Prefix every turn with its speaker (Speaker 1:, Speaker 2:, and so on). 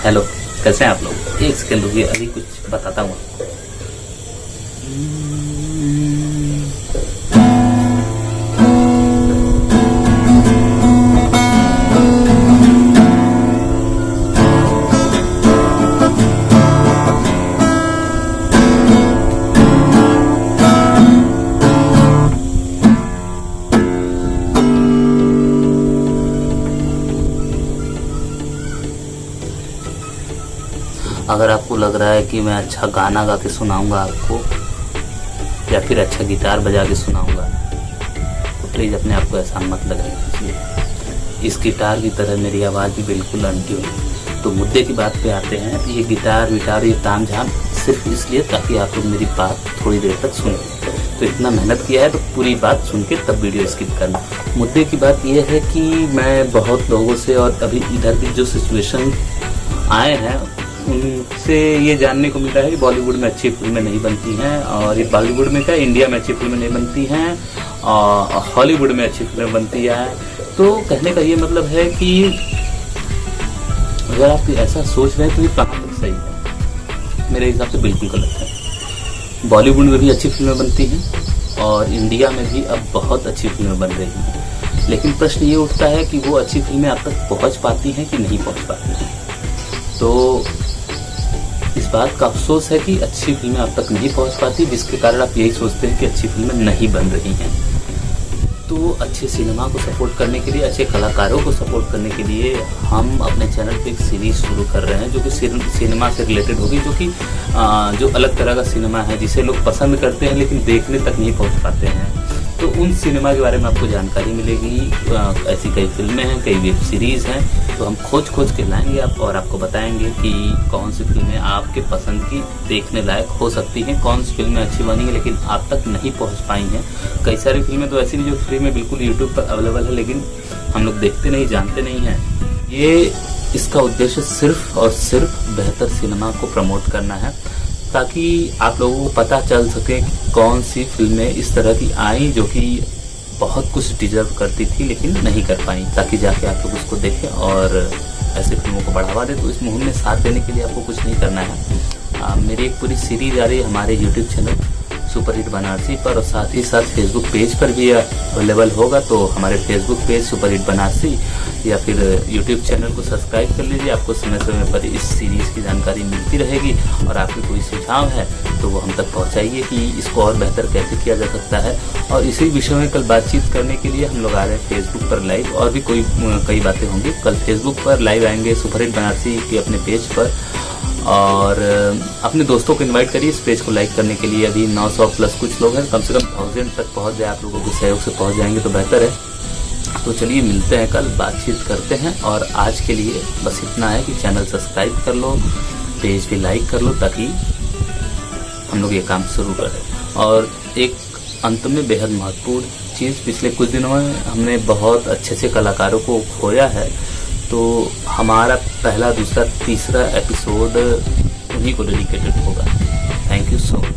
Speaker 1: Hello, कैसे हैं आप लोग? एक सेकंड रुकिए, अभी कुछ बताता हूँ। अगर आपको लग रहा है कि मैं अच्छा गाना गा के सुनाऊंगा आपको या फिर अच्छा गिटार बजा के सुनाऊंगा, तो प्लीज़ अपने आप को ऐसा मत लगाइए। इस गिटार की तरह मेरी आवाज़ भी बिल्कुल अनट्यून है। तो मुद्दे की बात पे आते हैं। ये गिटार विटार ये ताम झाम सिर्फ इसलिए ताकि आप लोग मेरी बात थोड़ी देर तक सुनें। तो इतना मेहनत किया है तो पूरी बात सुन के तब वीडियो स्किप करना। मुद्दे की बात यह है कि मैं बहुत लोगों से और अभी इधर की जो सिचुएशन आए हैं उनसे ये जानने को मिला है कि बॉलीवुड में अच्छी फिल्में नहीं बनती हैं, और ये बॉलीवुड में क्या इंडिया में अच्छी फिल्में नहीं बनती हैं, और हॉलीवुड में अच्छी फिल्में बनती हैं। तो कहने का ये मतलब है कि अगर आप ऐसा सोच रहे हैं तो ये कहाँ तक सही है? मेरे हिसाब से बिल्कुल गलत है। बॉलीवुड में भी अच्छी फिल्में बनती हैं और इंडिया में भी अब बहुत अच्छी फिल्में बन रही हैं, लेकिन प्रश्न ये उठता है कि वो अच्छी फिल्में आप तक पहुँच पाती हैं कि नहीं पहुँच पाती हैं। तो इस बात का अफसोस है कि अच्छी फिल्में आप तक नहीं पहुंच पाती, जिसके कारण आप यही सोचते हैं कि अच्छी फिल्में नहीं बन रही हैं। तो अच्छे सिनेमा को सपोर्ट करने के लिए, अच्छे कलाकारों को सपोर्ट करने के लिए हम अपने चैनल पे एक सीरीज शुरू कर रहे हैं जो कि सिनेमा से रिलेटेड होगी, जो कि जो अलग तरह का सिनेमा है जिसे लोग पसंद करते हैं लेकिन देखने तक नहीं पहुँच पाते हैं। तो उन सिनेमा के बारे में आपको जानकारी मिलेगी। ऐसी कई फिल्में हैं, कई वेब सीरीज़ हैं, तो हम खोज के लाएंगे आप और आपको बताएंगे कि कौन सी फिल्में आपके पसंद की देखने लायक हो सकती हैं, कौन सी फिल्में अच्छी बनी हैं लेकिन आप तक नहीं पहुंच पाई हैं। कई सारी फिल्में तो ऐसी भी जो फ्री में बिल्कुल यूट्यूब पर अवेलेबल है, लेकिन हम लोग देखते नहीं, जानते नहीं हैं। ये इसका उद्देश्य सिर्फ और सिर्फ बेहतर सिनेमा को प्रमोट करना है, ताकि आप लोगों को पता चल सके कि कौन सी फिल्में इस तरह की आई जो कि बहुत कुछ डिजर्व करती थी लेकिन नहीं कर पाई, ताकि जाके आप लोग उसको देखें और ऐसे फिल्मों को बढ़ावा दें। तो इस मुहिम में साथ देने के लिए आपको कुछ नहीं करना है। मेरी एक पूरी सीरीज आ रही है हमारे यूट्यूब चैनल सुपरहिट बनारसी पर, और साथ ही साथ फेसबुक पेज पर भी अवेलेबल होगा। तो हमारे फेसबुक पेज सुपरहिट बनारसी या फिर यूट्यूब चैनल को सब्सक्राइब कर लीजिए। आपको समय समय पर इस सीरीज़ की जानकारी मिलती रहेगी, और आपके कोई सुझाव है तो वो हम तक पहुंचाइए कि इसको और बेहतर कैसे किया जा सकता है। और इसी विषय में कल बातचीत करने के लिए हम लोग आ रहे हैं फेसबुक पर लाइव, और भी कई बातें होंगी। कल फेसबुक पर लाइव आएंगे सुपरहिट बनारसी के अपने पेज पर, और अपने दोस्तों को इनवाइट करिए इस पेज को लाइक करने के लिए। अभी 900 प्लस कुछ लोग हैं, कम से कम 1000 तक पहुंच जाए, आप लोगों के सहयोग से पहुंच जाएंगे तो बेहतर है। तो चलिए मिलते हैं, कल बातचीत करते हैं। और आज के लिए बस इतना है कि चैनल सब्सक्राइब कर लो, पेज भी लाइक कर लो, ताकि हम लोग ये काम शुरू करें। और एक अंत में बेहद महत्वपूर्ण चीज़, पिछले कुछ दिनों में हमने बहुत अच्छे अच्छे कलाकारों को खोया है। तो हमारा पहला, दूसरा, तीसरा एपिसोड उन्हीं को डेडिकेटेड होगा। Thank you so much.